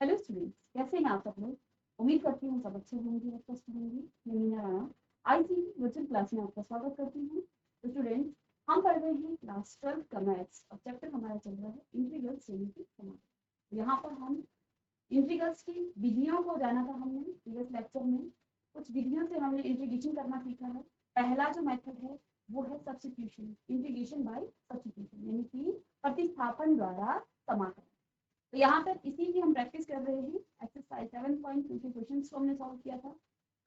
Hello students, कैसे हैं आप सब लोग। उम्मीद करती हूँ सब अच्छे होंगे और स्वस्थ होंगे। मैं Meena Rana ICT virtual class में आपका स्वागत करती हूँ। तो स्टूडेंट्स, हम पढ़ रहे हैं क्लास 12 का मैथ्स और चैप्टर हमारा चल रहा है इंटीग्रल्स यानी कि समाकलन। यहाँ पर हम इंटीग्रल्स की विधियों को जाना था हमने प्रीवियस लेक्चर में। कुछ विधियों से हमने इंटीग्रेशन करना सीखा है। पहला जो मेथड है वो है सब्स्टिट्यूशन, इंटीग्रेशन बाय सब्स्टिट्यूशन यानी कि प्रतिस्थापन द्वारा समाकलन। तो यहाँ पर इसी की हम प्रैक्टिस कर रहे हैं। एक्सरसाइज 7.2 के क्वेश्चंस को हमने सॉल्व किया था।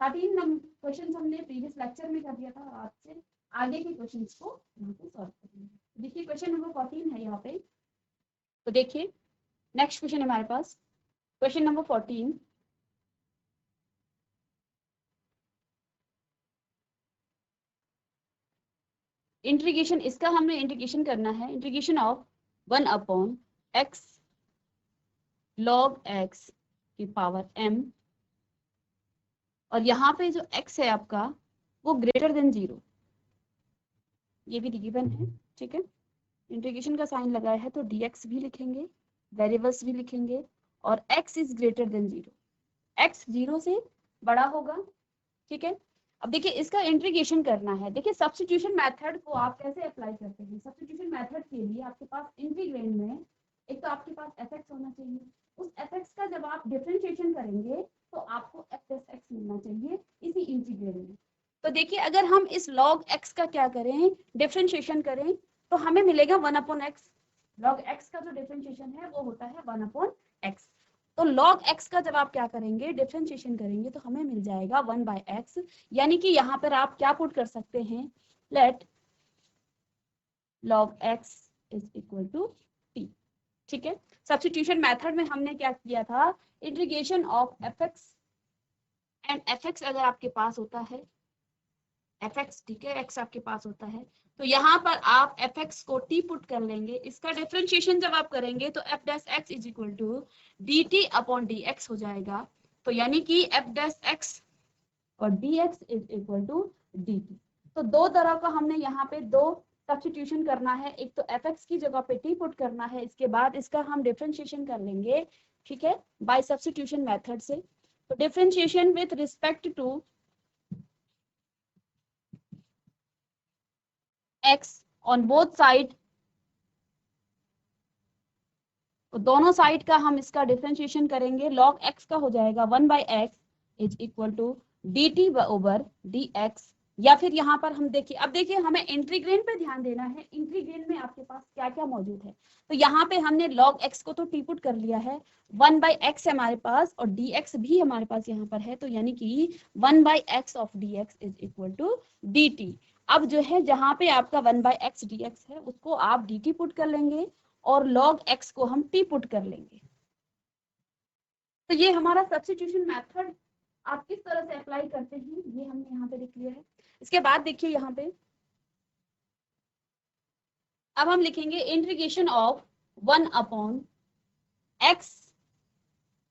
13 क्वेश्चंस हमने प्रीवियस लेक्चर में कर दिया था। आज से आगे के क्वेश्चंस को यहाँ पे सॉल्व करेंगे। देखिए क्वेश्चन नंबर 14 है यहाँ पे। तो देखिए नेक्स्ट क्वेश्चन है हमारे पास, क्वेश्चन नंबर 14। इंटीग्रेशन, इसका हमने इंटीग्रेशन करना है। Integration of 1/x log x की पावर m, और यहाँ पे जो x है आपका वो ग्रेटर देन 0, ये भी गिवन है। ठीक है, इंटीग्रेशन का साइन लगाया है तो dx भी लिखेंगे, वेरिएबल्स भी लिखेंगे, और x is greater than 0, x 0 से बड़ा होगा। ठीक है, अब देखिए इसका इंटीग्रेशन करना है। देखिए सब्स्टिट्यूशन मेथड को आप कैसे अप्लाई करते हैं। सब्स्टिट्यूशन मेथड के लिए आपके पास इंटीग्रेंड में एक तो आपके पास fx होना चाहिए। उस fx का जब आप डिफरेंशिएशन करेंगे तो आपको f x मिलना चाहिए इसी इंटीग्रेंड में। तो देखिए अगर हम इस log x का क्या करें, डिफरेंशिएशन करें, तो हमें मिलेगा 1/x। log x का जो डिफरेंशिएशन है वो होता है 1/x। तो log x का जब आप क्या करेंगे, डिफरेंशिएशन करेंगे, तो हमें मिल जाएगा 1/x। यानी कि यहाँ पर आप क्या पुट कर सकते हैं, let log x is equal to t। ठीक है, सब्स्टिट्यूशन मेथड में हमने क्या किया था, integration of fx and fx अगर आपके पास होता है fx, ठीक है, x आपके पास होता है, तो यहाँ पर आप fx को t पुट कर लेंगे। इसका डिफरेंशिएशन जब आप करेंगे तो f dash x is equal to dt upon dx हो जाएगा। तो यानी कि f डैश x और dx is equal to dt। तो दो तरह का हमने यहाँ पे दो सब्स्टिट्यूशन करना है। एक तो fx की जगह पे t पुट करना है, इसके बाद इसका हम डिफरेंशिएशन कर लेंगे। ठीक है, बाय सब्स्टिट्यूशन मेथड से। तो differentiation with respect to x on both side, तो दोनों साइड का हम इसका डिफरेंशिएशन करेंगे। log x का हो जाएगा 1/x is equal to dt over dx। या फिर यहाँ पर हम देखिए, अब देखिए हमें इंटीग्रेंड पे ध्यान देना है। इंटीग्रेंड में आपके पास क्या क्या मौजूद है। तो यहाँ पे हमने log x को तो t पुट कर लिया है, 1/x है हमारे पास, और dx भी हमारे पास यहाँ पर है। तो यानी कि 1/x of dx is equal to dt। अब जो है जहाँ पे आपका 1/x dx है उसको आप dt पुट कर लेंगे, और log x को हम t पुट कर लेंगे। तो ये हमारा सब्स्टिट्यूशन मेथड आप किस तरह से अप्लाई करते हैं ये हमने यहाँ पे लिख लिया है। इसके बाद देखिए यहाँ पे अब हम लिखेंगे integration of 1/x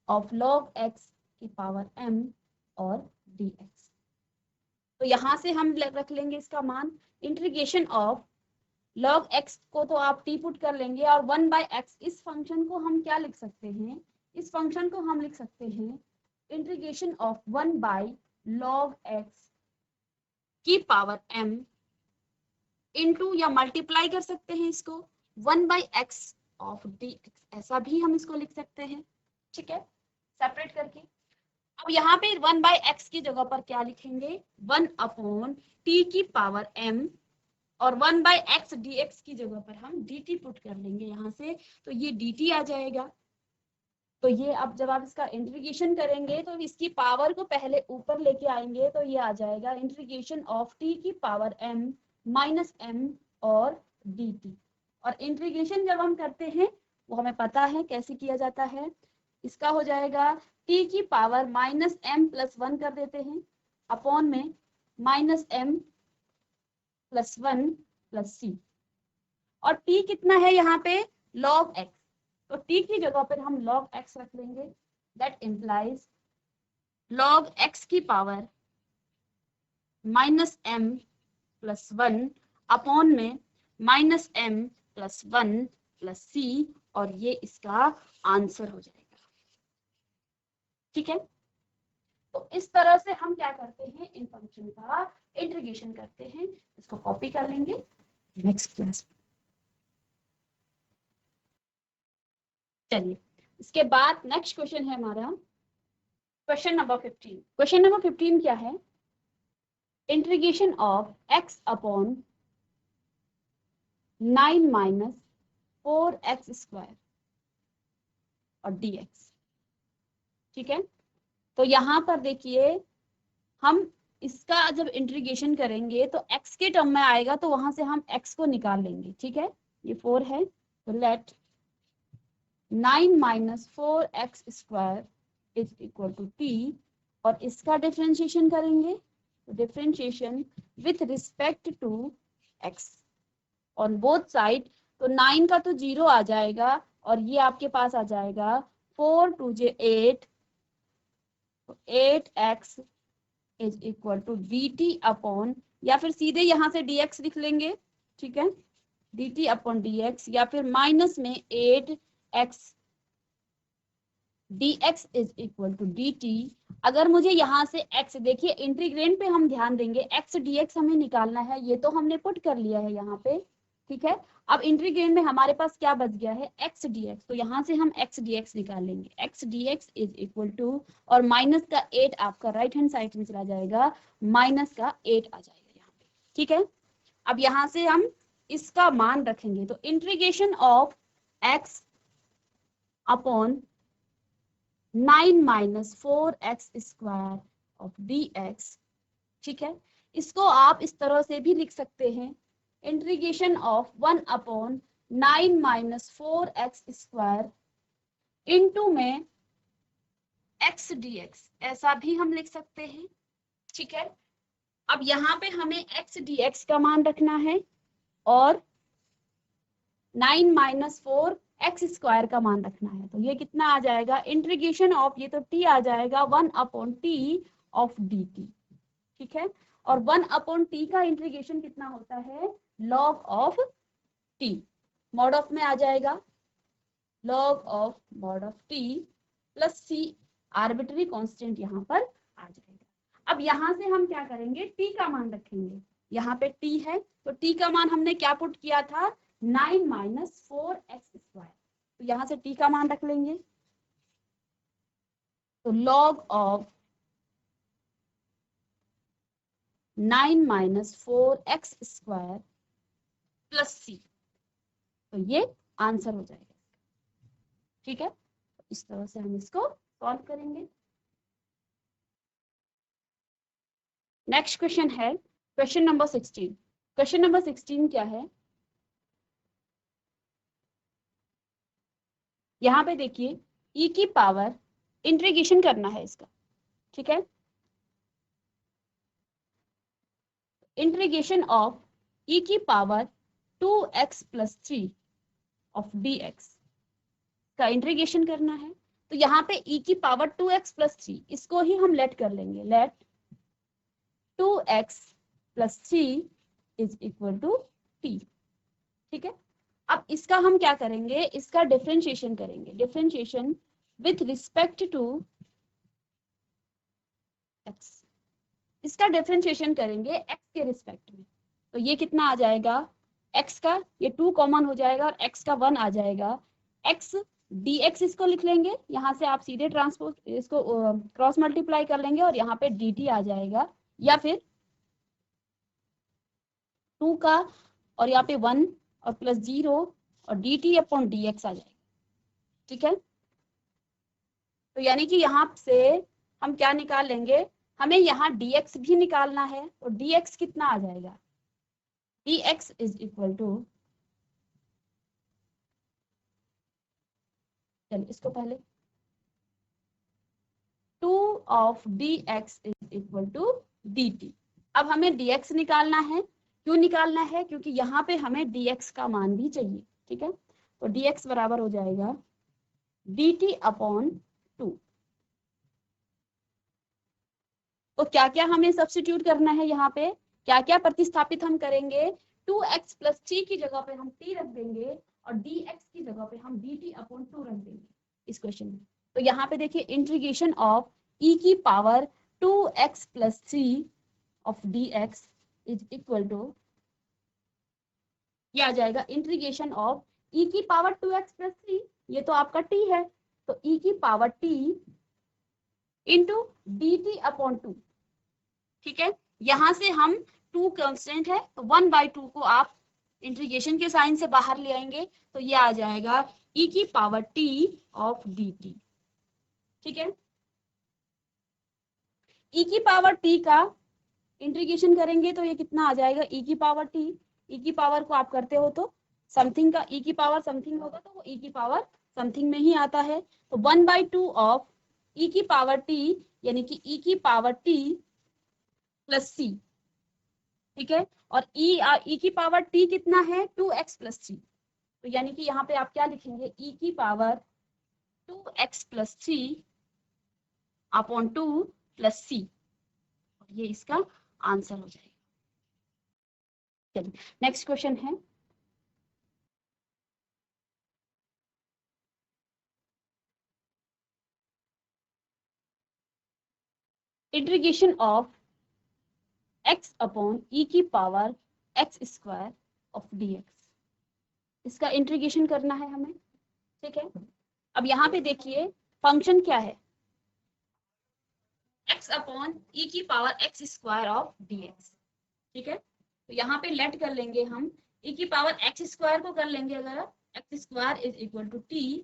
of log x की पावर m और dx। तो यहाँ से हम रख लेंगे इसका मान। इंटीग्रेशन ऑफ log x को तो आप t पुट कर लेंगे, और 1/x इस फंक्शन को हम क्या लिख सकते हैं, इस फंक्शन को हम लिख सकते हैं इंटीग्रेशन ऑफ 1/log x की पावर m इनटू, या मल्टीप्लाई कर सकते हैं इसको 1/x ऑफ dx, ऐसा भी हम इसको लिख सकते हैं। ठीक है, सेपरेट करके। अब यहाँ पे 1/x की जगह पर क्या लिखेंगे, 1/t की पावर m, और 1/x dx की जगह पर हम dt पुट कर लेंगे यहाँ से। तो ये dt आ जाएगा। तो ये अब जब आप इसका इंटीग्रेशन करेंगे तो इसकी पावर को पहले ऊपर लेके आएंगे, तो ये आ जाएगा इंटीग्रेशन ऑफ t की पावर m माइनस m और dt। और इंटीग्रेशन जब हम करते हैं वो हमें पता है कैसे किया जाता है। इसका हो जाएगा t की पावर माइनस m प्लस 1 कर देते हैं, अपॉन में minus m plus 1 plus c, और t कितना है यहाँ पे log x, तो t की जगह पर हम log x रख लेंगे। दैट इम्प्लाइज log x की power minus m plus 1 upon में minus m plus 1 plus c, और ये इसका आंसर हो जाएगा। ठीक है। तो इस तरह से हम क्या करते हैं, इन फंक्शन का इंटीग्रेशन करते हैं। इसको कॉपी कर लेंगे नेक्स्ट क्लास में। चलिए, इसके बाद नेक्स्ट क्वेश्चन है हमारा क्वेश्चन नंबर 15। क्वेश्चन नंबर 15 क्या है, integration of x upon 9 minus 4x square और dx। ठीक है, तो यहाँ पर देखिए हम इसका जब इंटीग्रेशन करेंगे तो x के टर्म में आएगा, तो वहां से हम x को निकाल लेंगे। ठीक है, ये 4 है, तो let 9 minus 4x square is equal to t, और इसका डिफरेंशिएशन करेंगे, तो differentiation with respect to x on both side. तो 9 का तो 0 आ जाएगा और ये आपके पास आ जाएगा 4 2 जे 8, 8x is equal to dt upon, या फिर सीधे यहाँ से dx लिख लेंगे। ठीक है, dt अपॉन dx, या फिर माइनस में 8x dx is equal to dt। अगर मुझे यहाँ से x, देखिए इंटीग्रेंड पे हम ध्यान देंगे, x dx हमें निकालना है, ये तो हमने पुट कर लिया है यहाँ पे। ठीक है, अब इंटीग्रेंड में हमारे पास क्या बच गया है, x dx, तो यहाँ से हम x dx निकाल लेंगे। x dx is equal to, और माइनस का 8 आपका राइट हैंड साइड में चला जाएगा, माइनस का 8 आ जाएगा यहाँ पे। ठीक है, अब यहाँ से हम इसका मान रखेंगे, तो integration of x upon 9 minus 4x square of dx। ठीक है, इसको आप इस तरह से भी लिख सकते हैं, integration of 1 upon 9 minus 4x square into में x dx, ऐसा भी हम लिख सकते हैं। ठीक है, अब यहाँ पे हमें x dx का मान रखना है और 9 माइनस 4x स्क्वायर का मान रखना है, तो ये कितना आ जाएगा, इंटीग्रेशन ऑफ, ये तो t आ जाएगा 1 अपॉन t ऑफ dt। ठीक है, और 1 अपॉन t का इंटीग्रेशन कितना होता है, log of t, mod of में आ जाएगा, log of mod of t plus c, arbitrary constant यहाँ पर आ जाएगा। अब यहाँ से हम क्या करेंगे, t का मान रखेंगे, यहाँ पे t है, तो t का मान हमने क्या पुट किया था, 9 माइनस 4x स्क्वायर, तो यहाँ से t का मान रख लेंगे, तो log of 9 minus 4x square plus c, तो ये आंसर हो जाएगा। ठीक है, तो इस तरह से हम इसको सॉल्व करेंगे। नेक्स्ट क्वेश्चन है क्वेश्चन नंबर 16। क्वेश्चन नंबर 16 क्या है, यहाँ पे देखिए e की पावर, इंटीग्रेशन करना है इसका। ठीक है, इंटीग्रेशन ऑफ e की power 2x plus 3 of dx का इंटीग्रेशन करना है, तो यहाँ पे e की पावर 2x प्लस 3, इसको ही हम लेट कर लेंगे, let 2x plus 3 is equal to t। ठीक है, अब इसका हम क्या करेंगे, इसका डिफरेंशिएशन करेंगे, differentiation with respect to x, इसका डिफरेंशिएशन करेंगे x के रिस्पेक्ट में, तो ये कितना आ जाएगा, x का ये 2 कॉमन हो जाएगा और x का 1 आ जाएगा, x dx इसको लिख लेंगे, यहाँ से आप सीधे ट्रांसपोज इसको क्रॉस मल्टीप्लाई कर लेंगे और यहाँ पे dt आ जाएगा, या फिर 2 का और यहाँ पे 1 और प्लस 0 और dt अपॉन dx आ जाएगा। ठीक है, तो यानी कि यहाँ से हम क्या निकाल लेंगे, हमें यहाँ dx भी निकालना है, तो dx कितना आ जाएगा, dx इज इक्वल टू, चलिए इसको पहले 2 of dx is equal to dt। अब हमें dx निकालना है, क्यों निकालना है, क्योंकि यहाँ पे हमें dx का मान भी चाहिए। ठीक है, तो dx बराबर हो जाएगा dt अपॉन 2। तो क्या क्या हमें सब्स्टिट्यूट करना है, यहाँ पे क्या क्या प्रतिस्थापित हम करेंगे, 2x प्लस 3 की जगह पे हम t रख देंगे और dx की जगह पे हम dt अपॉन 2 रख देंगे इस क्वेश्चन में। तो यहाँ पे देखिए इंटीग्रेशन ऑफ e की power 2x plus 3 of dx is equal to, ये आ जाएगा इंटीग्रेशन ऑफ e की पावर 2x प्लस 3, ये तो आपका t है, तो e की power t into d t upon 2। ठीक है, यहां से हम 2 कांस्टेंट है तो 1/2 को आप इंटीग्रेशन के साइन से बाहर ले आएंगे, तो ये आ जाएगा e की power t of D T. ठीक है, e की पावर t का इंटीग्रेशन करेंगे तो ये कितना आ जाएगा, e की पावर t, e की पावर को आप करते हो तो समथिंग का e की पावर समथिंग होगा, तो वो e की पावर समथिंग में ही आता है, तो 1/2 ऑफ e की पावर t, यानी कि e की पावर t प्लस c। ठीक है, और e की पावर t कितना है, 2x प्लस 3, तो यानी कि यहाँ पे आप क्या लिखेंगे, e की power 2x plus 3 upon 2 plus c, ये इसका आंसर हो जाएगा। चलिए नेक्स्ट क्वेश्चन है, integration of x upon e की power x square of dx, इसका इंटीग्रेशन करना है हमें। ठीक है, अब यहाँ पे देखिए फंक्शन क्या है, x अपॉन e की power x square of dx। ठीक है, तो यहाँ पे लेट कर लेंगे हम, e की पावर x स्क्वायर को कर लेंगे अगर, x square is equal to t,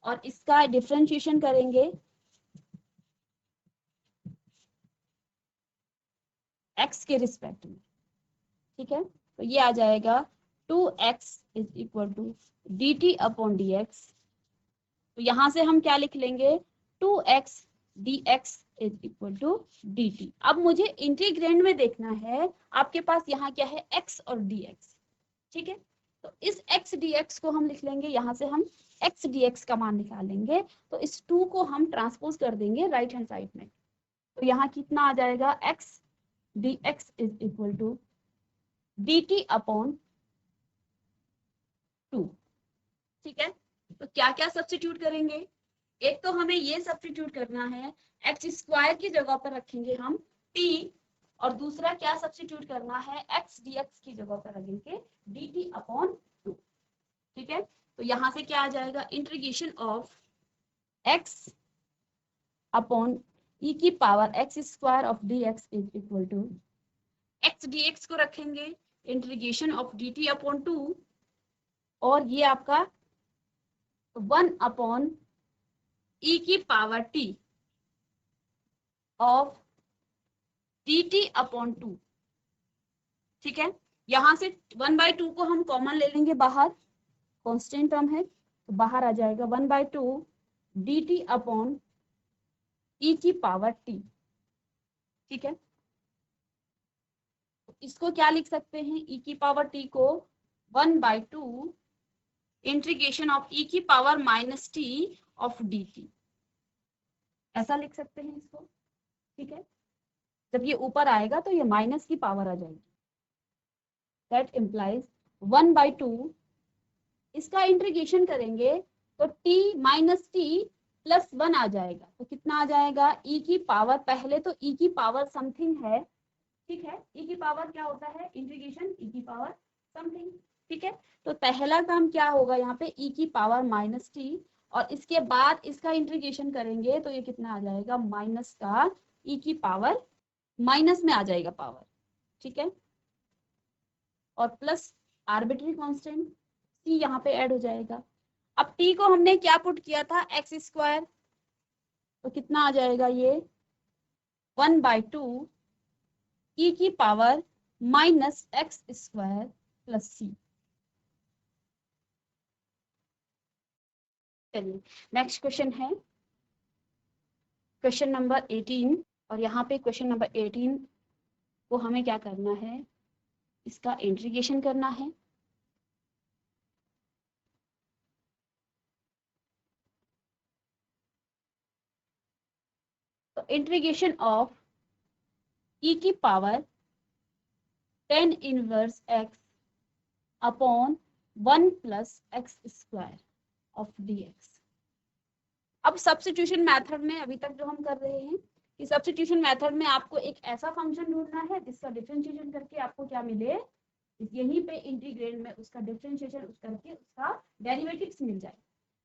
और इसका डिफरेंशिएशन करेंगे x के रिस्पेक्ट में। ठीक है, तो ये आ जाएगा 2x is equal to d t upon d x, तो यहां से हम क्या लिख लेंगे, 2x dx is equal to dt। अब मुझे इंटीग्रेंड में देखना है, आपके पास यहाँ क्या है, x और dx। ठीक है, तो इस x dx को हम लिख लेंगे, यहाँ से हम x dx का मान निकालेंगे, तो इस 2 को हम ट्रांसपोज कर देंगे राइट हैंड साइड में, तो यहाँ कितना आ जाएगा, x dx is equal to dt upon 2। ठीक है, तो क्या क्या सब्स्टिट्यूट करेंगे, एक तो हमें ये सब्स्टिट्यूट करना है, एक्स स्क्वायर की जगह पर रखेंगे हम t, और दूसरा क्या सब्स्टिट्यूट करना है, x dx की जगह पर रखेंगे dt अपॉन 2। ठीक है, तो यहां से क्या आ जाएगा, integration of x upon e की power x square of dx is equal to, x dx को रखेंगे इंटीग्रेशन ऑफ dt अपॉन 2, और ये आपका 1 अपॉन e की power t of dt upon 2। ठीक है, यहां से 1/2 को हम कॉमन ले लेंगे बाहर, कांस्टेंट टर्म है तो बाहर आ जाएगा 1/2 dt अपॉन e की पावर t। ठीक है, इसको क्या लिख सकते हैं, e की पावर t को 1/2 इंटीग्रेशन ऑफ e की power minus t of dt, ऐसा लिख सकते हैं इसको। ठीक है, जब ये ऊपर आएगा तो ये माइनस की पावर आ जाएगी, दैट इम्प्लाइज 1/2, इसका इंटीग्रेशन करेंगे तो t माइनस टी प्लस 1 आ जाएगा, तो कितना आ जाएगा, e की पावर, पहले तो e की पावर समथिंग है। ठीक है, e की पावर क्या होता है, इंटीग्रेशन e की पावर समथिंग। ठीक है, तो पहला काम क्या होगा, यहाँ पे e की पावर माइनस टी, और इसके बाद इसका इंटीग्रेशन करेंगे तो ये कितना आ जाएगा, माइनस का e की पावर, माइनस में आ जाएगा पावर। ठीक है, और प्लस आर्बिट्री कांस्टेंट c यहाँ पे ऐड हो जाएगा। अब t को हमने क्या पुट किया था, एक्स स्क्वायर, तो कितना आ जाएगा ये 1/2 e की power minus x square plus c. चलिए नेक्स्ट क्वेश्चन है क्वेश्चन नंबर 18, और यहाँ पे क्वेश्चन नंबर 18 को हमें क्या करना है, इसका इंटीग्रेशन करना है। तो इंटीग्रेशन ऑफ e की power 10 inverse x upon 1 plus x square of dx। अब सब्स्टिट्यूशन मेथड में अभी तक जो हम कर रहे हैं कि सब्स्टिट्यूशन मेथड में आपको एक ऐसा फंक्शन ढूंढना है जिसका डिफरेंशिएशन करके आपको क्या मिले, यहीं पे इंटीग्रेंड में उसका डिफरेंशिएशन करके उसका डेरिवेटिव्स मिल जाए।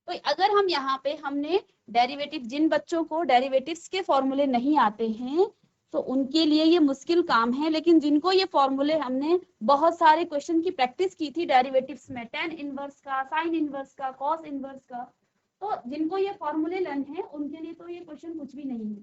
तो अगर हम यहाँ पे हमने डेरिवेटिव, जिन बच्चों को डेरिवेटिव्स के फॉर्मूले नहीं आते हैं तो उनके लिए ये मुश्किल काम है, लेकिन जिनको ये फॉर्मूले, हमने बहुत सारे क्वेश्चन की प्रैक्टिस की थी डेरिवेटिव्स में, tan इनवर्स का, साइन इनवर्स का, कॉस इनवर्स का, तो जिनको ये फॉर्मूले लर्न है उनके लिए तो ये क्वेश्चन कुछ भी नहीं है,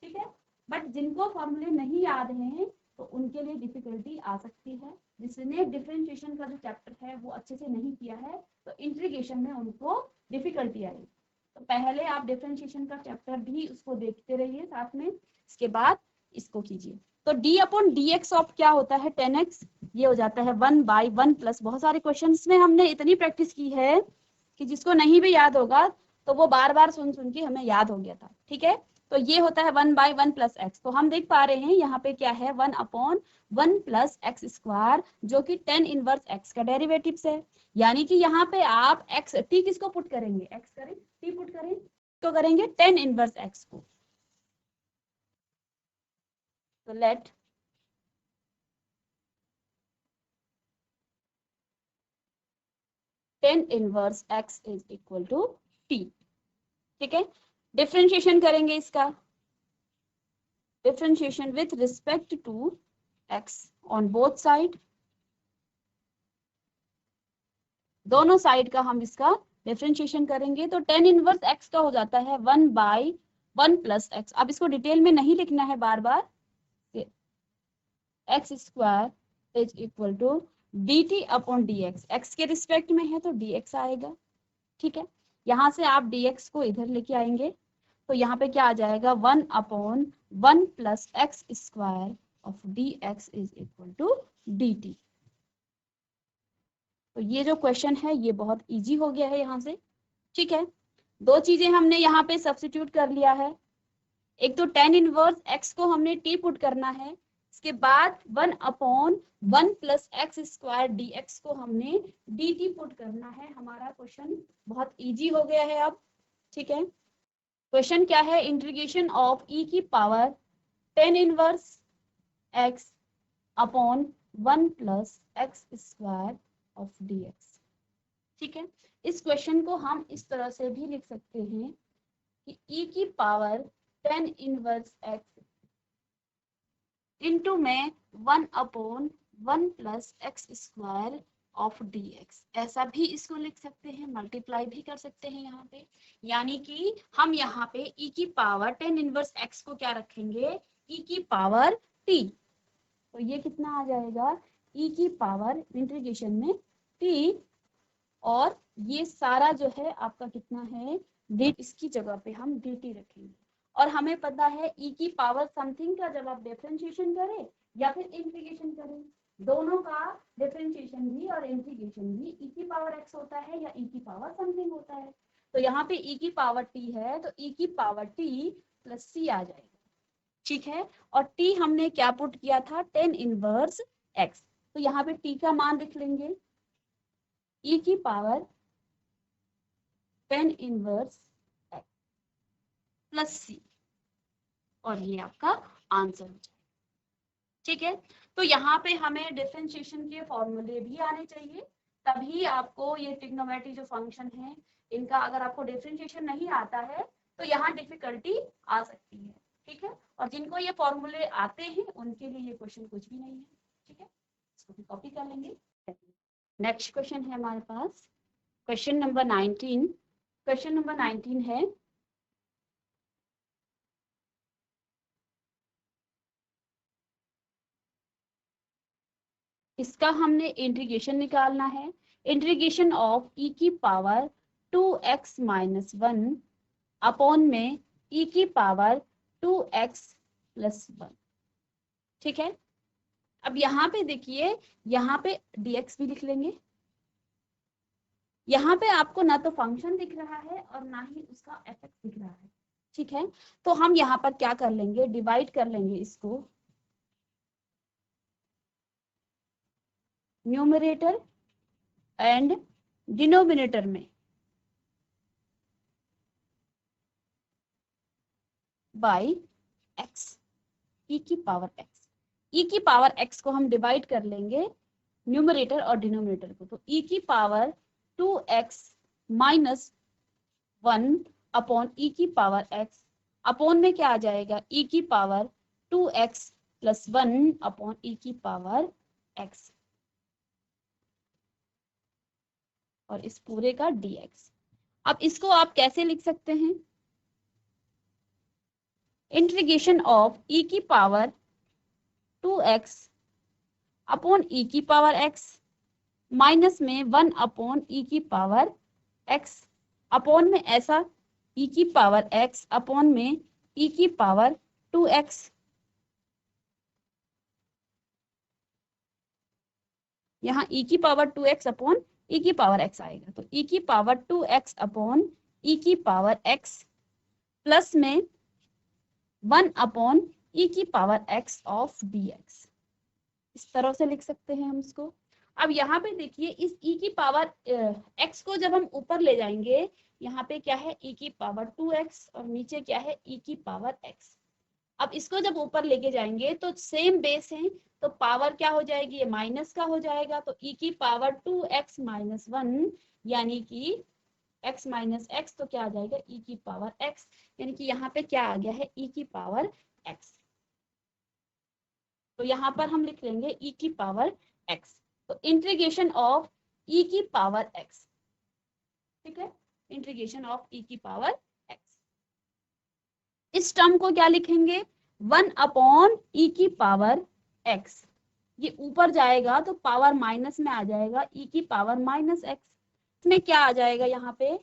ठीक है। बट जिनको फॉर्मूले नहीं याद हैं तो उनके लिए डिफिकल्टी आ सकती है। जिसने डिफरेंशिएशन का जो चैप्टर है वो अच्छे से नहीं किया है तो इंटीग्रेशन में उनको डिफिकल्टी आएगी। तो पहले आप डिफरेंशिएशन का चैप्टर भी उसको देखते रहिए साथ में, इसके बाद इसको कीजिए। तो d upon d x of क्या होता है 10x, ये हो जाता है 1/1 प्लस, बहुत सारे क्वेश्चंस में हमने इतनी प्रैक्टिस की है कि जिसको नहीं भी याद होगा तो वो बार बार सुन सुन के हमें याद हो गया था, ठीक है। तो ये होता है 1/1 प्लस एक्स। तो हम देख पा रहे हैं यहाँ पे क्या है 1/1 प्लस एक्स स्क्वायर, जो कि 10 इनवर्स एक्स का डेरिवेटिव है। यानी कि यहाँ पे आप एक्स टी किसको पुट करेंगे, एक्स करें टी पुट करें, तो करेंगे 10 इनवर्स एक्स को। तो let ten inverse x is equal to t, ठीक है। डिफरेंशिएशन करेंगे इसका, differentiation with respect to x on both side, दोनों साइड का हम इसका डिफरेंशिएशन करेंगे। तो 10 इनवर्स एक्स का हो जाता है 1/1 प्लस एक्स। अब इसको डिटेल में नहीं लिखना है बार बार, x square is equal to d t upon d x, x के रिस्पेक्ट में है तो डी एक्स आएगा, ठीक है। यहाँ से आप डी एक्स को इधर लेके आएंगे तो यहाँ पे क्या आ जाएगा 1/1 plus x square of d x is equal to d t. तो ये जो क्वेश्चन है ये बहुत इजी हो गया है यहाँ से, ठीक है। दो चीजें हमने यहाँ पे सब्स्टिट्यूट कर लिया है, एक तो 10 इनवर्स एक्स को हमने टी पुट करना है, इसके बाद 1/1 plus x square D x को हमने डी टी पुट करना है। हमारा क्वेश्चन बहुत इजी हो गया है अब, ठीक है। क्वेश्चन क्या है, इंटीग्रेशन ऑफ ई की power 10 inverse x upon 1 plus x square of d x, ठीक है। इस क्वेश्चन को हम इस तरह से भी लिख सकते हैं कि e की पावर 10 इनवर्स x इंटू में 1/1 plus x square of d x, ऐसा भी इसको लिख सकते हैं, मल्टीप्लाई भी कर सकते हैं यहाँ पे। यानी कि हम यहाँ पे e की पावर 10 इनवर्स x को क्या रखेंगे, e की पावर t, तो ये कितना आ जाएगा e की पावर इंटीग्रेशन में t, और ये सारा जो है आपका कितना है डी, इसकी जगह पे हम डी टी रखेंगे। और हमें पता है ई की पावर समथिंग का जब आप डिफरेंशिएशन करें या फिर इंटीग्रेशन करें, दोनों का डिफरेंशिएशन भी और इंटीग्रेशन भी ई की पावर एक्स होता है या ई की पावर समथिंग होता है। तो यहाँ पे ई की पावर टी है तो ई की पावर टी प्लस सी आ जाएगा, ठीक है। और टी हमने क्या पुट किया था 10 इनवर्स एक्स, तो यहाँ पे टी का मान लिख लेंगे e की पावर 10 इनवर्स एक्स प्लस सी, और ये आपका आंसर हो जाएगा, ठीक है। तो यहाँ पे हमें डिफरेंशिएशन के फॉर्मूले भी आने चाहिए, तभी आपको ये ट्रिग्नोमेट्री जो फंक्शन है इनका अगर आपको डिफरेंशिएशन नहीं आता है तो यहाँ डिफिकल्टी आ सकती है, ठीक है। और जिनको ये फॉर्मूले आते हैं उनके लिए ये क्वेश्चन कुछ भी नहीं है, ठीक है। इसको भी कॉपी कर लेंगे। नेक्स्ट क्वेश्चन है हमारे पास क्वेश्चन नंबर 19। क्वेश्चन नंबर 19 है, इसका हमने इंटीग्रेशन निकालना है। इंटीग्रेशन ऑफ ई की पावर 2x माइनस 1 अपॉन में ई की पावर 2x प्लस 1, ठीक है। अब यहाँ पे देखिए, यहाँ पे dx भी लिख लेंगे। यहाँ पे आपको ना तो फंक्शन दिख रहा है और ना ही उसका एफेक्ट दिख रहा है, ठीक है। तो हम यहाँ पर क्या कर लेंगे, डिवाइड कर लेंगे इसको न्यूमरेटर एंड डिनोमिनेटर में। बाय एक्स, ई की पावर एक्स। ई की पावर एक्स को हम डिवाइड कर लेंगे न्यूमरेटर और डिनोमिनेटर को, तो ई की power 2x minus 1 upon e की पावर x, अपॉन में क्या आ जाएगा, ई की power 2x plus 1 upon e की पावर x, और इस पूरे का dx। अब इसको आप कैसे लिख सकते हैं, इंटीग्रेशन ऑफ ई की पावर 2x अपॉन ई की पावर x माइनस में 1 अपॉन ई की पावर x, अपॉन में ऐसा ई की पावर x अपॉन में ई की पावर 2x। यहाँ ई की पावर 2x अपॉन ई की पावर x आएगा, तो ई की पावर 2x अपॉन ई की पावर x प्लस में 1 अपॉन ई की पावर x ऑफ dx। इस तरह से लिख सकते हैं हम इसको। अब यहाँ पे देखिए, इस e की पावर x को जब हम ऊपर ले जाएंगे, यहाँ पे क्या है e की पावर 2x और नीचे क्या है e की पावर x। अब इसको जब ऊपर लेके जाएंगे तो सेम बेस है, तो पावर क्या हो जाएगी, ये माइनस का हो जाएगा, तो e की पावर 2x माइनस 1 यानी कि x माइनस x, तो क्या आ जाएगा e की पावर x, यानी कि यहाँ पे क्या आ गया है e की पावर x। तो यहाँ पर हम लिख लेंगे e की पावर x, तो इंटीग्रेशन ऑफ e की पावर x, ठीक है, इंटीग्रेशन ऑफ e की पावर x। इस टर्म को क्या लिखेंगे, 1 अपॉन ई की पावर x, ये ऊपर जाएगा तो पावर माइनस में आ जाएगा e की पावर माइनस x, इसमें क्या आ जाएगा, यहाँ पे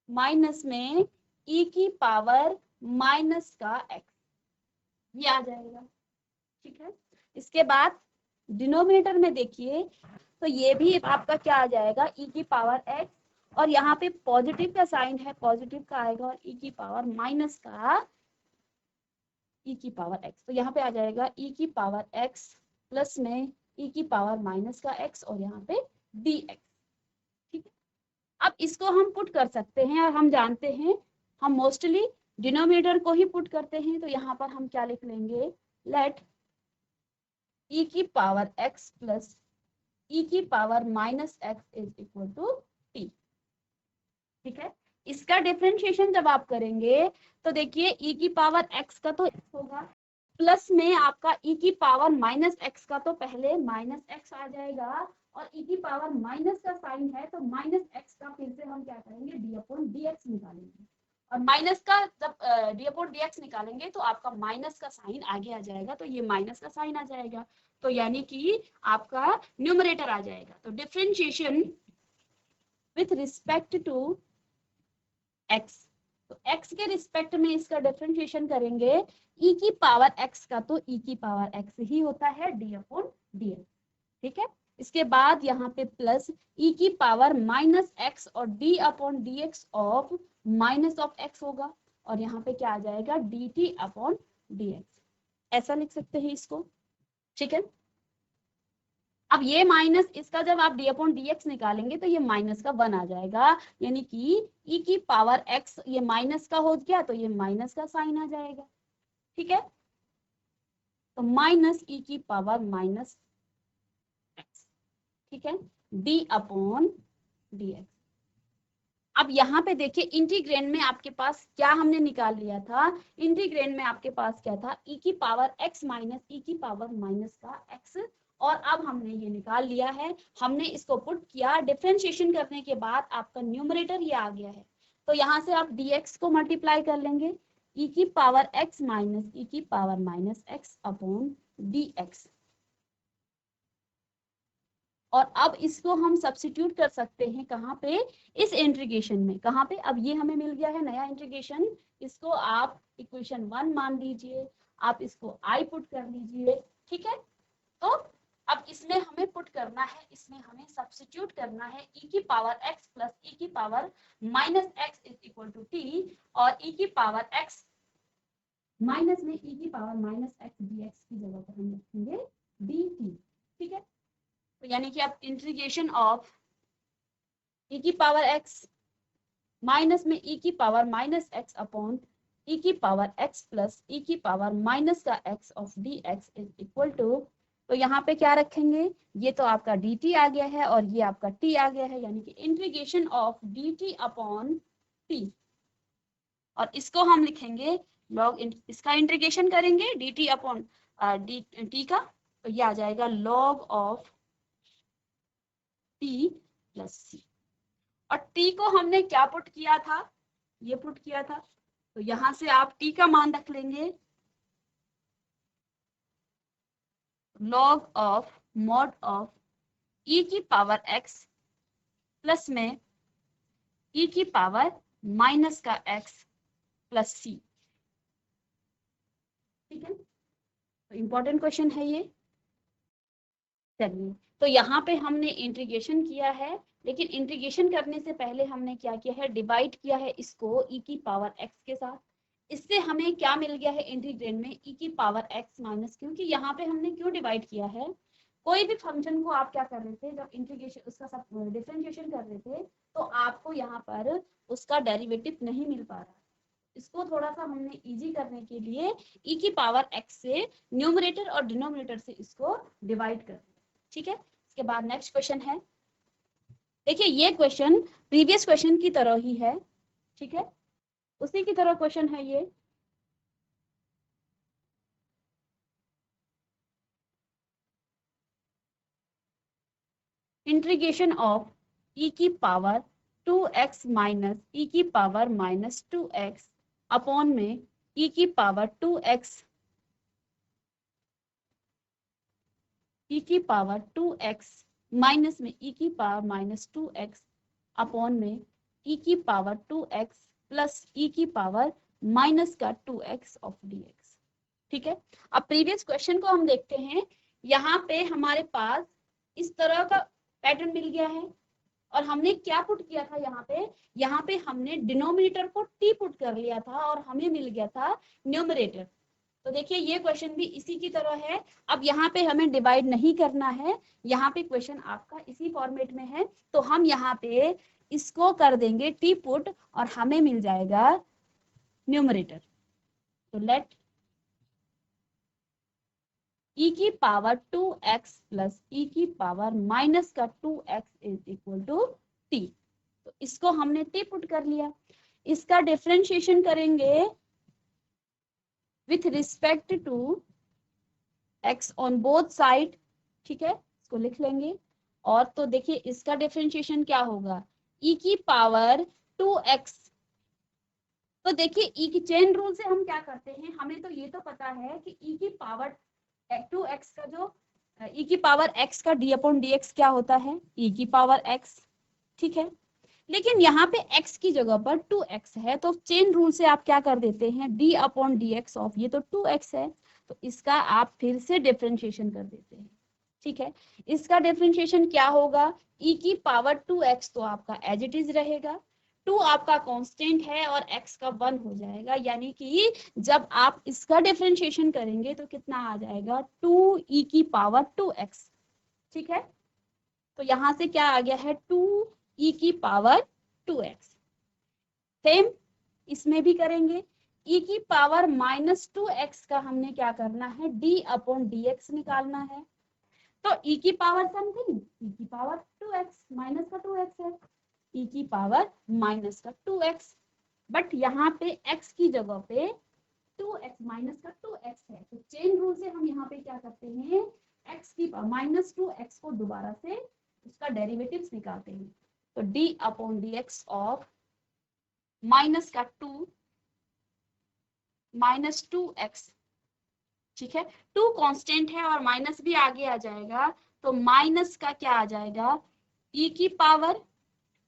माइनस में e की पावर माइनस का x, ये आ जाएगा, ठीक है। इसके बाद डिनोमिनेटर में देखिए, तो ये भी आपका क्या आ जाएगा e की पावर x, और यहाँ पे पॉजिटिव का साइन है, पॉजिटिव का आएगा, और e की पावर माइनस का e की पावर x, तो यहाँ पे आ जाएगा e की पावर x प्लस में e की पावर माइनस का x और यहाँ पे dx, ठीक है। अब इसको हम पुट कर सकते हैं, और हम जानते हैं हम मोस्टली डिनोमिनेटर को ही पुट करते हैं, तो यहाँ पर हम क्या लिख लेंगे, लेट e की पावर x प्लस e की power minus x is equal to t, ठीक है। इसका डिफरेंशिएशन जब आप करेंगे तो देखिए e की पावर x का तो x होगा, प्लस में आपका e की पावर माइनस x का तो पहले माइनस x आ जाएगा, और e की पावर माइनस का साइन है तो माइनस x का फिर से हम क्या करेंगे d अपॉन dx निकालेंगे, और माइनस का जब d अपॉन dx निकालेंगे तो आपका माइनस का साइन आगे आ जाएगा, तो ये माइनस का साइन आ जाएगा, तो यानी कि आपका न्यूमरेटर आ जाएगा। तो differentiation with respect to x, तो x के रिस्पेक्ट में इसका डिफरेंशिएशन करेंगे, e की पावर x का तो e की पावर x ही होता है d अपॉन dx, ठीक है। इसके बाद यहाँ पे प्लस e की पावर माइनस x और d upon dx of minus of x होगा, और यहाँ पे क्या आ जाएगा dt अपॉन dx, ऐसा लिख सकते हैं इसको, ठीक है। अब ये माइनस इसका जब आप d अपॉन dx निकालेंगे तो ये माइनस का 1 आ जाएगा, यानी कि e की पावर x ये माइनस का हो गया, तो ये माइनस का साइन आ जाएगा, ठीक है। तो माइनस e की पावर माइनस x, ठीक है, d अपॉन dx। अब यहाँ पे देखिए इंटीग्रेंड में आपके पास क्या हमने निकाल लिया था, इंटीग्रेंड में आपके पास क्या था, e की पावर x माइनस e की पावर माइनस का x, और अब हमने ये निकाल लिया है, हमने इसको पुट किया, डिफरेंशिएशन करने के बाद आपका न्यूमरेटर ये आ गया है, तो यहाँ से आप dx को मल्टीप्लाई कर लेंगे, e की पावर x माइनस e की power minus x upon dx, और अब इसको हम सब्स्टिट्यूट कर सकते हैं कहाँ पे, इस इंटीग्रेशन में, कहाँ पे, अब ये हमें मिल गया है नया इंटीग्रेशन, इसको आप इक्वेशन 1 मान लीजिए, आप इसको i पुट कर लीजिए, ठीक है। तो अब इसमें हमें पुट करना है, इसमें हमें सब्स्टिट्यूट करना है e की पावर x प्लस e की power minus x is equal to t, और e की पावर x माइनस में e की पावर माइनस x dx की जगह पर हम लिखेंगे dt, ठीक है। तो यानी कि आप इंटीग्रेशन ऑफ e की पावर x माइनस में ई की power minus x upon e की पावर एक्स प्लस ई की पावर माइनस का x of d x is equal to, तो यहाँ पे क्या रखेंगे, ये तो आपका डी टी आ गया है और ये आपका टी आ गया है, यानी कि integration of D t upon T, और इसको हम लिखेंगे लॉग, इसका इंटीग्रेशन करेंगे D t upon D T का, तो ये आ जाएगा लॉग ऑफ टी प्लस सी, और टी को हमने क्या पुट किया था, ये पुट किया था, तो यहां से आप टी का मान रख लेंगे log of mod of e की पावर x प्लस में e की पावर माइनस का x प्लस सी। ठीक है, तो इंपॉर्टेंट क्वेश्चन है ये। चलिए, तो यहाँ पे हमने इंटीग्रेशन किया है, लेकिन इंटीग्रेशन करने से पहले हमने क्या किया है, डिवाइड किया है इसको e की पावर x के साथ। इससे हमें क्या मिल गया है इंटीग्रेंड में, e की पावर x माइनस, क्योंकि यहाँ पे हमने क्यों डिवाइड किया है, कोई भी फंक्शन को आप क्या कर रहे थे, जब इंटीग्रेशन उसका सब डिफरेंशिएशन कर रहे थे, तो आपको यहाँ पर उसका डेरिवेटिव नहीं मिल पा रहा। इसको थोड़ा सा हमने इजी करने के लिए e की पावर x से न्यूमरेटर और डिनोमिनेटर से इसको डिवाइड कर दिया। ठीक है, इसके बाद नेक्स्ट क्वेश्चन है, देखिए ये क्वेश्चन प्रीवियस क्वेश्चन की तरह ही है। ठीक है, उसी की तरह क्वेश्चन है ये। इंटीग्रेशन ऑफ e की पावर 2x माइनस e की पावर माइनस 2x अपॉन में e की पावर 2x e की पावर 2x माइनस में e की पावर माइनस 2x अपॉन में e की पावर 2x प्लस e की पावर माइनस का 2x ऑफ dx। ठीक है, अब प्रीवियस क्वेश्चन को हम देखते हैं। यहाँ पे हमारे पास इस तरह का पैटर्न मिल गया है, और हमने क्या पुट किया था यहाँ पे हमने डिनोमिनेटर को टी पुट कर लिया था और हमें मिल गया था न्यूमरेटर। तो देखिए ये क्वेश्चन भी इसी की तरह है। अब यहाँ पे हमें डिवाइड नहीं करना है, यहाँ पे क्वेश्चन आपका इसी फॉर्मेट में है, तो हम यहाँ पे इसको कर देंगे टी पुट और हमें मिल जाएगा न्यूमरेटर। तो लेट e की पावर 2x प्लस e की पावर माइनस का 2x is equal to t, तो इसको हमने t पुट कर लिया। इसका डिफरेंशिएशन करेंगे with respect to x on both side. ठीक है, इसको लिख लेंगे, और तो देखिए इसका डिफरेंशिएशन क्या होगा, e की पावर 2x, तो देखिए e की चेन रूल से हम क्या करते हैं, हमें तो ये तो पता है कि e की पावर 2x का जो e की पावर x का d अपॉन dx क्या होता है, e की पावर x। ठीक है, लेकिन यहाँ पे x की जगह पर 2x है, तो चेन रूल से आप क्या कर देते हैं, d अपॉन dx ऑफ, ये तो 2x है, तो इसका आप फिर से डिफरेंशिएशन कर देते हैं। ठीक है, इसका डिफरेंशिएशन क्या होगा, e की पावर 2x तो आपका एज इट इज रहेगा, 2 आपका कांस्टेंट है और x का 1 हो जाएगा, यानी कि जब आप इसका डिफरेंशिएशन करेंगे तो कितना आ जाएगा, 2e की पावर 2x। ठीक है, तो यहां से क्या आ गया है, 2e की पावर 2x। सेम इसमें भी करेंगे, e की पावर माइनस 2x का हमने क्या करना है, d अपॉन dx निकालना है, तो e की पावर समथिंग, e की पावर 2x माइनस का 2x है, e की पावर माइनस का 2x, बट यहाँ पे x की जगह पे 2x माइनस का 2x है, तो चेन रूल से हम यहाँ पे क्या करते हैं, x की पावर माइनस 2x को दोबारा से उसका डेरिवेटिव्स निकालते हैं, तो d upon dx of minus का 2 माइनस 2x। ठीक है, 2 कांस्टेंट है और माइनस भी आगे आ जाएगा, तो माइनस का क्या आ जाएगा, e की पावर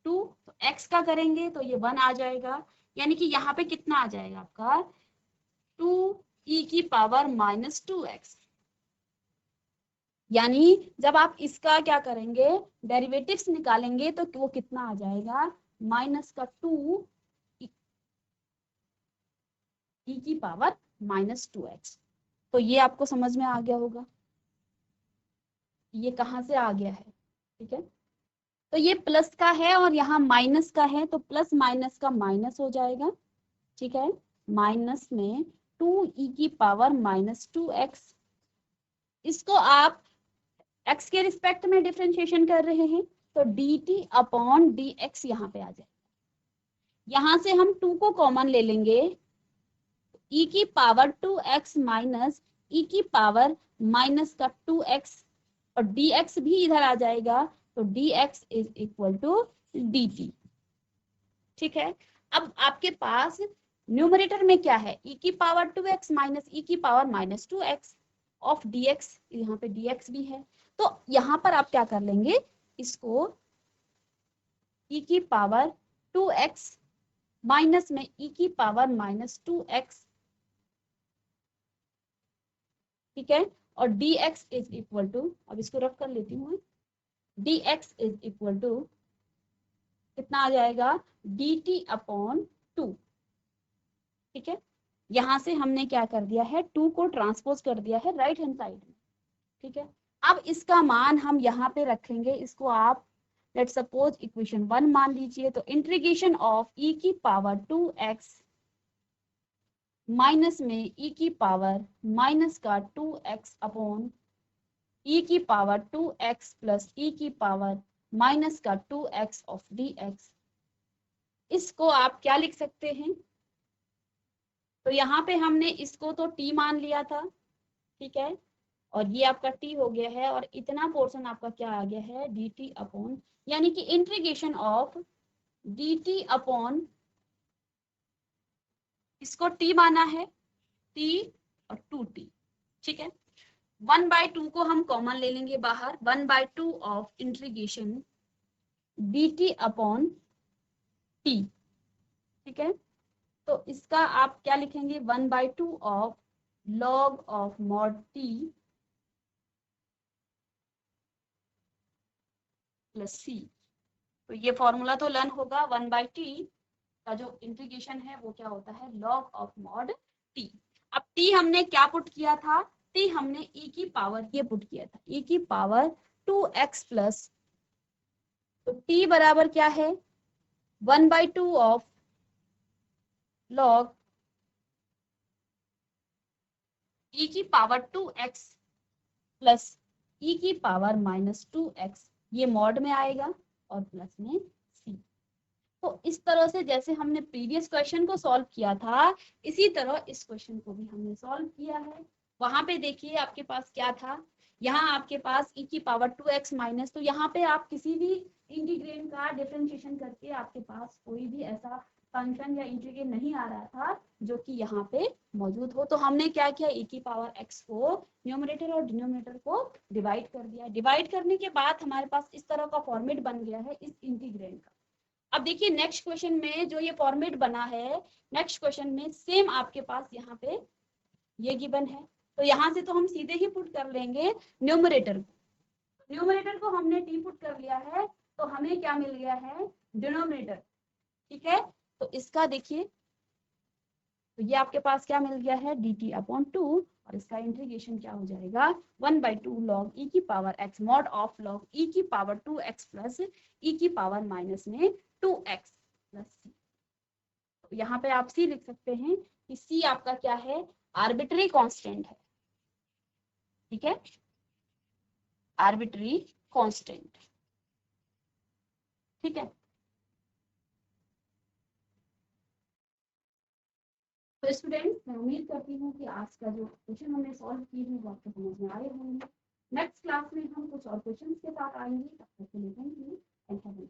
2, तो x का करेंगे तो ये 1 आ जाएगा, यानी कि यहाँ पे कितना आ जाएगा आपका, 2e की पावर माइनस 2x। यानी जब आप इसका क्या करेंगे, डेरिवेटिव्स निकालेंगे, तो वो कितना आ जाएगा, माइनस का 2 e की पावर माइनस 2x। तो ये आपको समझ में आ गया होगा, ये कहाँ से आ गया है। ठीक है, तो ये प्लस का है और यहाँ माइनस का है, तो प्लस माइनस का माइनस हो जाएगा, ठीक है। माइनस में 2e की पावर माइनस 2x, इसको आप x के रिस्पेक्ट में डिफरेंशिएशन कर रहे हैं, तो dt अपॉन dx यहाँ पे आ जाए। यहाँ से हम 2 को कॉमन ले लेंगे, e की पावर 2x माइनस e की पावर माइनस का 2x, और dx भी इधर आ जाएगा, तो dx is equal to dt, ठीक है। अब आपके पास न्यूमरेटर में क्या है, e की पावर 2x माइनस e की power minus 2x of dx, यहाँ पे dx भी है, तो यहाँ पर आप क्या कर लेंगे, इसको e की पावर 2x माइनस में e की पावर माइनस 2x, ठीक है, और dx इज इक्वल टू, अब इसको रफ कर लेती हूँ, dx इज इक्वल टू कितना आ जाएगा, dt अपॉन 2, ठीक है। यहाँ से हमने क्या कर दिया है, 2 को ट्रांसपोज कर दिया है राइट हैंड साइड में, ठीक है। अब इसका मान हम यहाँ पे रखेंगे, इसको आप लेट सपोज इक्वेशन 1 मान लीजिए, तो इंटीग्रेशन ऑफ e की पावर 2x माइनस में e की पावर माइनस का 2x अपॉन e की पावर 2x प्लस e की पावर माइनस का 2x ऑफ dx, इसको आप क्या लिख सकते हैं, तो यहाँ पे हमने इसको तो t मान लिया था, ठीक है, और ये आपका t हो गया है, और इतना पोर्शन आपका क्या आ गया है, dt अपॉन, यानी कि इंटीग्रेशन ऑफ dt अपॉन, इसको t माना है, t और 2t, ठीक है। 1/2 को हम कॉमन ले लेंगे बाहर, 1/2 of integration dt upon t, ठीक है। तो इसका आप क्या लिखेंगे, 1/2 of log of mod t plus c, तो ये फॉर्मूला तो लर्न होगा, 1/t का जो इंटीग्रेशन है वो क्या होता है, लॉग ऑफ मॉड t। अब t हमने क्या पुट किया था, t हमने e की पावर ये पुट किया था, e की पावर 2x प्लस, तो t बराबर क्या है, 1/2 ऑफ लॉग e की पावर 2x प्लस e की पावर माइनस 2x, ये मॉड में आएगा और प्लस में c। तो इस तरह से जैसे हमने प्रीवियस क्वेश्चन को सॉल्व किया था, इसी तरह इस क्वेश्चन को भी हमने सॉल्व किया है। वहां पे देखिए आपके पास क्या था, यहाँ आपके पास e की पावर 2x माइनस, तो यहाँ पे आप किसी भी इंटीग्रेंड का डिफरेंशिएशन करके आपके पास कोई भी ऐसा फंक्शन या इंटीग्रेंड नहीं आ रहा था जो कि यहाँ पे मौजूद हो, तो हमने क्या किया, e की पावर x को न्यूमरेटर और डिनोमिनेटर को डिवाइड कर दिया। डिवाइड करने के बाद हमारे पास इस तरह का फॉर्मेट बन गया है इस इंटीग्रेंड का। अब देखिए नेक्स्ट क्वेश्चन में जो ये फॉर्मेट बना है, नेक्स्ट क्वेश्चन में सेम आपके पास यहाँ पे ये गिवन है, तो यहाँ से तो हम सीधे ही पुट कर लेंगे न्यूमरेटर को, न्यूमरेटर को हमने टी पुट कर लिया है, तो हमें क्या मिल गया है, डिनोमिनेटर, ठीक है। तो इसका देखिए, तो ये आपके पास क्या मिल गया है, dt अपॉन 2, और इसका इंटीग्रेशन क्या हो जाएगा, 1/2 लॉग e की power x mod of log e की पावर 2x प्लस e की पावर माइनस में 2x प्लस c। तो यहाँ पे आप c लिख सकते हैं कि c आपका क्या है, आर्बिट्री कांस्टेंट है, ठीक है, आर्बिट्री कांस्टेंट, ठीक है। तो स्टूडेंट्स, मैं उम्मीद करती हूँ कि आज का जो क्वेश्चन हमने सॉल्व किए हैं वो आपको समझ में आए होंगे। नेक्स्ट क्लास में हम कुछ और क्वेश्चंस के साथ आएंगे, तब तक के लिए thank you and have a